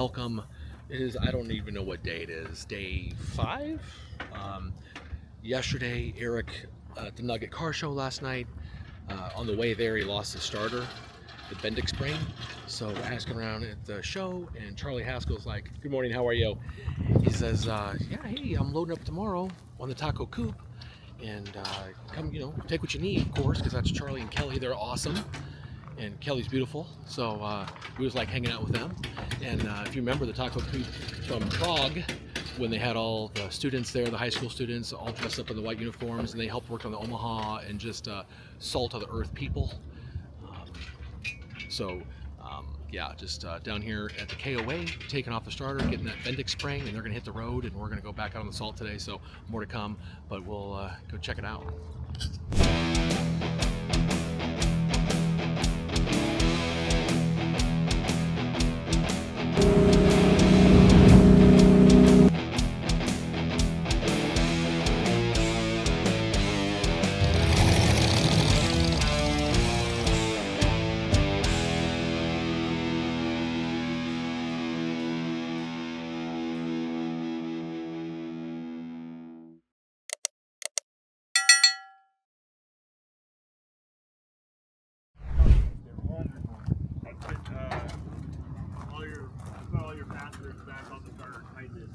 welcome. It is, I don't even know what day it is, day 5? Yesterday, Eric at the Nugget Car Show last night, on the way there he lost his starter, the Bendix sprain. So asking around at the show, and Charlie Haskell's like, "Good morning, how are you?" He says, "Yeah, hey, I'm loading up tomorrow on the TACO Coupe, and come, take what you need, of course, because that's Charlie and Kelly. They're awesome, and Kelly's beautiful." So we was like hanging out with them, and if you remember the TACO Coupe from Prague, when they had all the students there, the high school students, all dressed up in the white uniforms, and they helped work on the Omaha and just salt of the earth people. Yeah, just down here at the KOA, taking off the starter, getting that Bendix spring, and they're gonna hit the road, and we're gonna go back out on the salt today, so more to come, but we'll go check it out. All your passwords back on the starter, tighten it.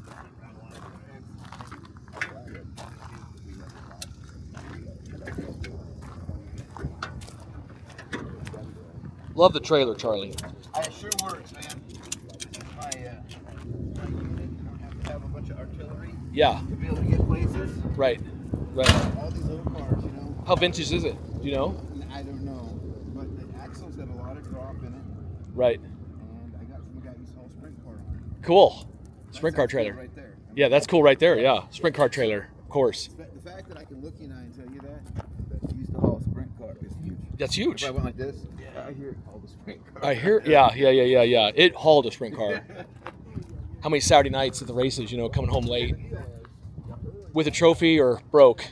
Love the trailer, Charlie. It sure works, man. My unit, don't have to have a bunch of artillery. Yeah. To be able to get places. Right. All these little cars, How vintage is it? Do you know? I don't know, but the axle's got a lot of drop in it. Right. And I got from a guy who's hauled sprint car on it. Cool. Sprint car trailer. Right there. Yeah, that's cool right there. Yeah, sprint car trailer, of course. The fact that I can look you now and tell you that he used to haul a sprint car is huge. That's huge. If I went like this, I hear it hauled a sprint car. I hear, yeah. It hauled a sprint car. How many Saturday nights at the races, coming home late with a trophy or broke,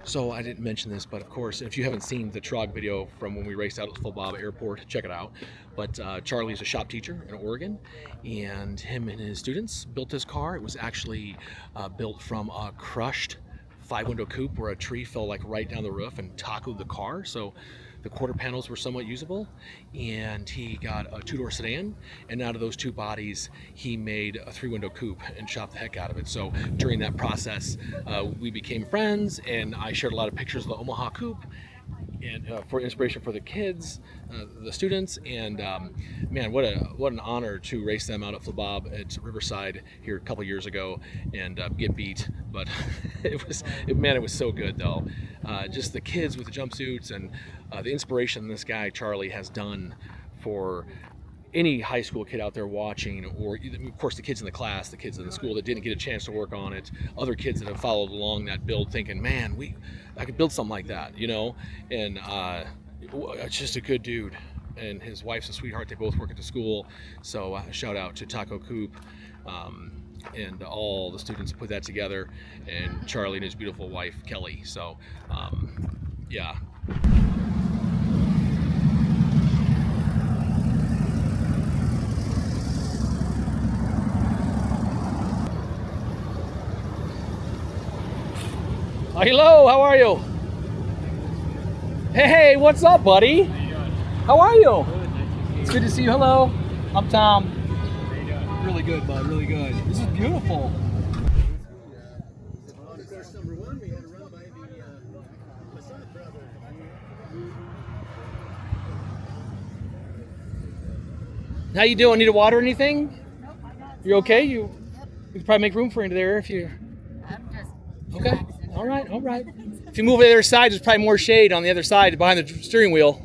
So I didn't mention this, but of course, if you haven't seen the Trog video from when we raced out at Full Bob Airport, check it out. But Charlie's a shop teacher in Oregon, and him and his students built this car. It was actually built from a crushed 5-window coupe where a tree fell like right down the roof and tacoed the car. So the quarter panels were somewhat usable, and he got a 2-door sedan, and out of those 2 bodies he made a 3-window coupe and chopped the heck out of it. So during that process we became friends, and I shared a lot of pictures of the Omaha Coupe and for inspiration for the kids, the students, and man, what an honor to race them out at Flabob at Riverside here a couple years ago and get beat. But it was so good though. Just the kids with the jumpsuits and the inspiration this guy Charlie has done for any high school kid out there watching, or of course the kids in the class, the kids in the school that didn't get a chance to work on it, other kids that have followed along that build thinking, man, I could build something like that, and it's just a good dude, and his wife's a sweetheart. They both work at the school, so shout out to TACO Coupe and all the students that put that together, and Charlie and his beautiful wife Kelly. So yeah. Hello, how are you? Hey, what's up, buddy? How are you? It's good to see you. Hello, I'm Tom. Really good, bud, really good. This is beautiful. How you doing? Need a water or anything? Nope, I got You okay? We could probably make room for you there if you... I'm just Okay. relaxing. All right. If you move to the other side, there's probably more shade on the other side behind the steering wheel.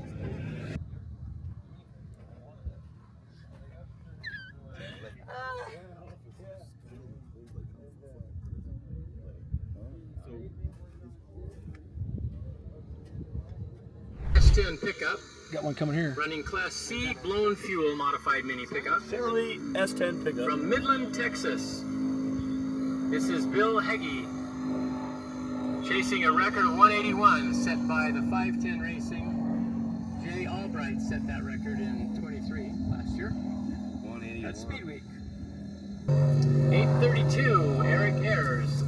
S10 pickup, Got one coming here. running Class C blown fuel modified mini pickup Chevrolet S10 pickup. from Midland, Texas. This is Bill Heggie, chasing a record 181 set by the 510 Racing. Jay Albright set that record in 23 last year. at Speed Week. 832, Eric Ayers.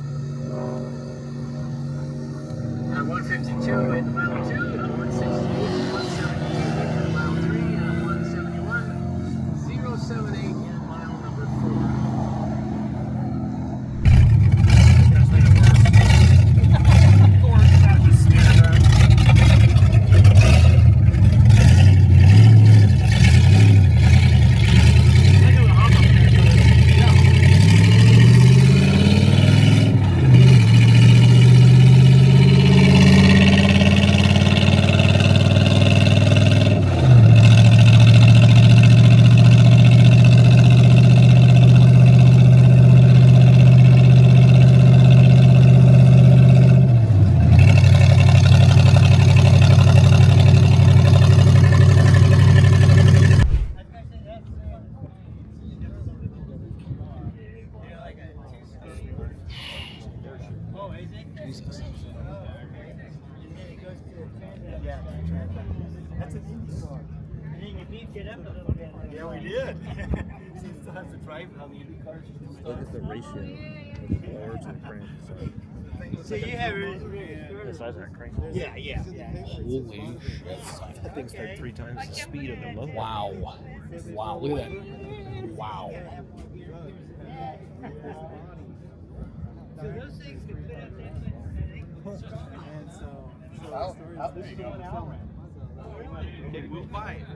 At 152 in mile 2, at 168, 172 in mile 3, and at 171, 078 in mile number 4. Jesus. That's an easy car. And then you beefed it up a little bit. Yeah, we did. She still has to drive it on the Indy cars. Look at the ratio of the blower to the crank. So you have The size of that crank. Yeah. Holy shit. That thing's like 3 times the speed of the motor. Wow. Wow. Look at that. Wow. So those things can fit up that much. And so There you go. okay, move by it.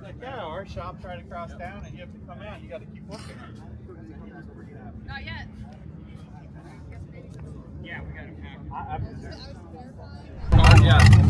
Like, yeah, our shop's right across town and you have to come out, you gotta keep working. Not yet. Yeah, we gotta have. Yeah.